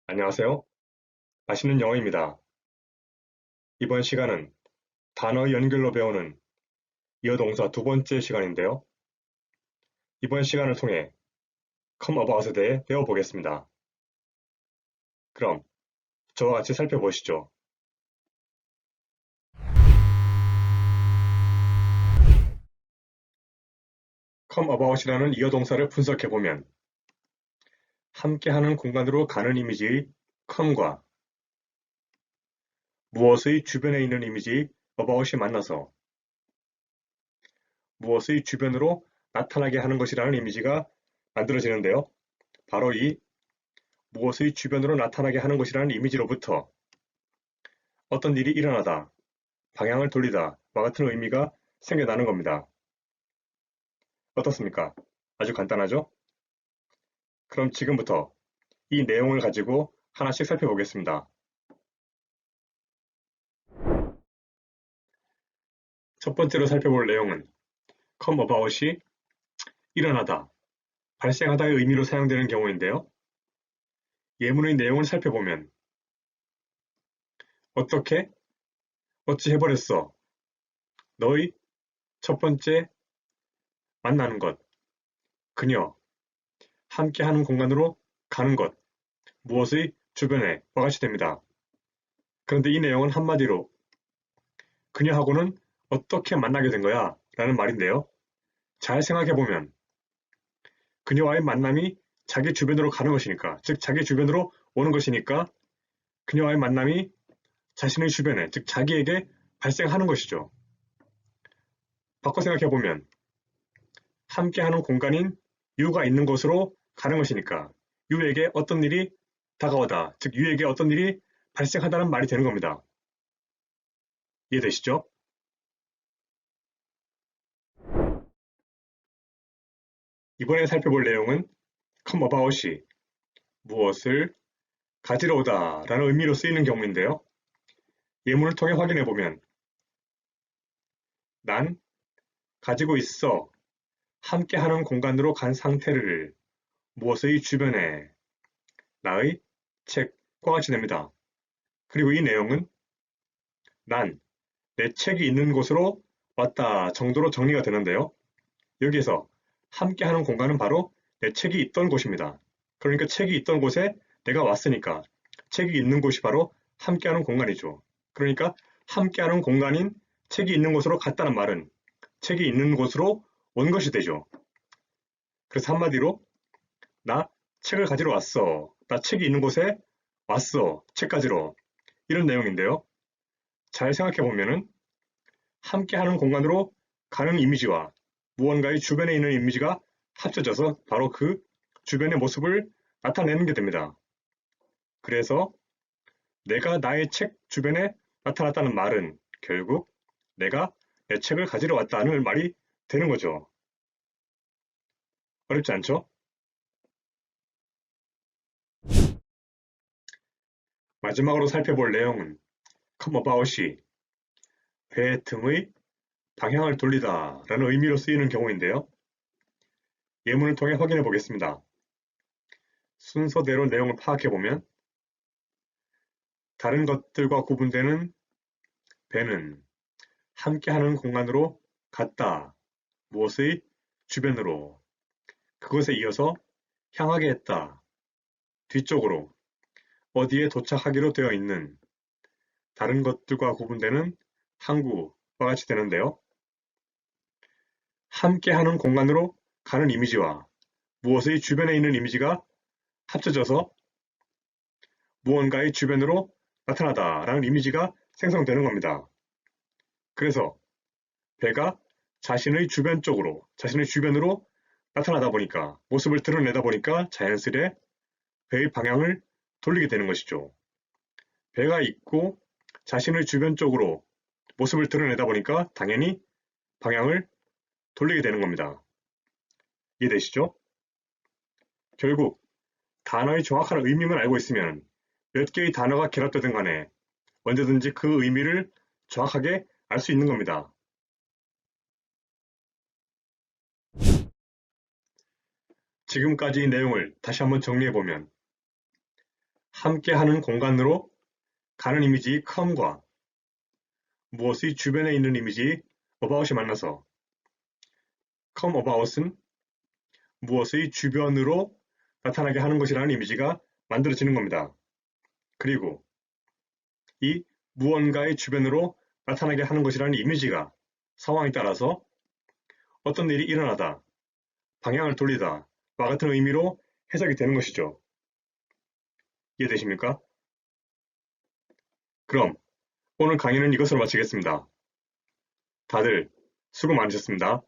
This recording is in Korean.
안녕하세요. 맛있는 영어입니다. 이번 시간은 단어 연결로 배우는 이어동사 두 번째 시간인데요. 이번 시간을 통해 come about에 대해 배워보겠습니다. 그럼 저와 같이 살펴보시죠. come about이라는 이어동사를 분석해보면 함께하는 공간으로 가는 이미지의 come과 무엇의 주변에 있는 이미지의 about이 만나서 무엇의 주변으로 나타나게 하는 것이라는 이미지가 만들어지는데요. 바로 이 무엇의 주변으로 나타나게 하는 것이라는 이미지로부터 어떤 일이 일어나다, 방향을 돌리다 와 같은 의미가 생겨나는 겁니다. 어떻습니까? 아주 간단하죠? 그럼 지금부터 이 내용을 가지고 하나씩 살펴보겠습니다. 첫 번째로 살펴볼 내용은 come about이 일어나다, 발생하다의 의미로 사용되는 경우인데요. 예문의 내용을 살펴보면 어떻게? 어찌 해버렸어? 너의 첫 번째 만나는 것, 그녀, 함께하는 공간으로 가는 것, 무엇의 주변에 와 같이 됩니다. 그런데 이 내용은 한마디로 그녀하고는 어떻게 만나게 된 거야? 라는 말인데요. 잘 생각해보면 그녀와의 만남이 자기 주변으로 가는 것이니까, 즉 자기 주변으로 오는 것이니까 그녀와의 만남이 자신의 주변에, 즉 자기에게 발생하는 것이죠. 바꿔 생각해보면 함께하는 공간인 유가 있는 곳으로 가는 것이니까 유에게 어떤 일이 다가오다, 즉 유에게 어떤 일이 발생하다는 말이 되는 겁니다. 이해되시죠? 이번에 살펴볼 내용은 come about이 무엇을 가지러 오다 라는 의미로 쓰이는 경우인데요. 예문을 통해 확인해보면 난 가지고 있어 함께하는 공간으로 간 상태를 무엇의 주변에 나의 책과 같이 됩니다. 그리고 이 내용은 난 내 책이 있는 곳으로 왔다 정도로 정리가 되는데요. 여기에서 함께하는 공간은 바로 내 책이 있던 곳입니다. 그러니까 책이 있던 곳에 내가 왔으니까 책이 있는 곳이 바로 함께하는 공간이죠. 그러니까 함께하는 공간인 책이 있는 곳으로 갔다는 말은 책이 있는 곳으로 온 것이 되죠. 그래서 한마디로 나 책을 가지러 왔어. 나 책이 있는 곳에 왔어. 책 가지러. 이런 내용인데요. 잘 생각해보면은 함께하는 공간으로 가는 이미지와 무언가의 주변에 있는 이미지가 합쳐져서 바로 그 주변의 모습을 나타내는 게 됩니다. 그래서 내가 나의 책 주변에 나타났다는 말은 결국 내가 내 책을 가지러 왔다는 말이 되는 거죠. 어렵지 않죠? 마지막으로 살펴볼 내용은 come about이 배 틈의 방향을 돌리다 라는 의미로 쓰이는 경우인데요. 예문을 통해 확인해 보겠습니다. 순서대로 내용을 파악해보면 다른 것들과 구분되는 배는 함께하는 공간으로 갔다. 무엇의 주변으로. 그것에 이어서 향하게 했다. 뒤쪽으로. 어디에 도착하기로 되어 있는 다른 것들과 구분되는 항구와 같이 되는데요. 함께하는 공간으로 가는 이미지와 무엇의 주변에 있는 이미지가 합쳐져서 무언가의 주변으로 나타나다라는 이미지가 생성되는 겁니다. 그래서 배가 자신의 주변 쪽으로, 자신의 주변으로 나타나다 보니까, 모습을 드러내다 보니까 자연스레 배의 방향을 돌리게 되는 것이죠. 배가 있고 자신의 주변 쪽으로 모습을 드러내다 보니까 당연히 방향을 돌리게 되는 겁니다. 이해되시죠? 결국 단어의 정확한 의미만 알고 있으면 몇 개의 단어가 결합되든 간에 언제든지 그 의미를 정확하게 알 수 있는 겁니다. 지금까지의 내용을 다시 한번 정리해보면 함께하는 공간으로 가는 이미지 come과 무엇의 주변에 있는 이미지 about이 만나서 come about은 무엇의 주변으로 나타나게 하는 것이라는 이미지가 만들어지는 겁니다. 그리고 이 무언가의 주변으로 나타나게 하는 것이라는 이미지가 상황에 따라서 어떤 일이 일어나다, 방향을 돌리다 와 같은 의미로 해석이 되는 것이죠. 이해되십니까? 그럼 오늘 강의는 이것으로 마치겠습니다. 다들 수고 많으셨습니다.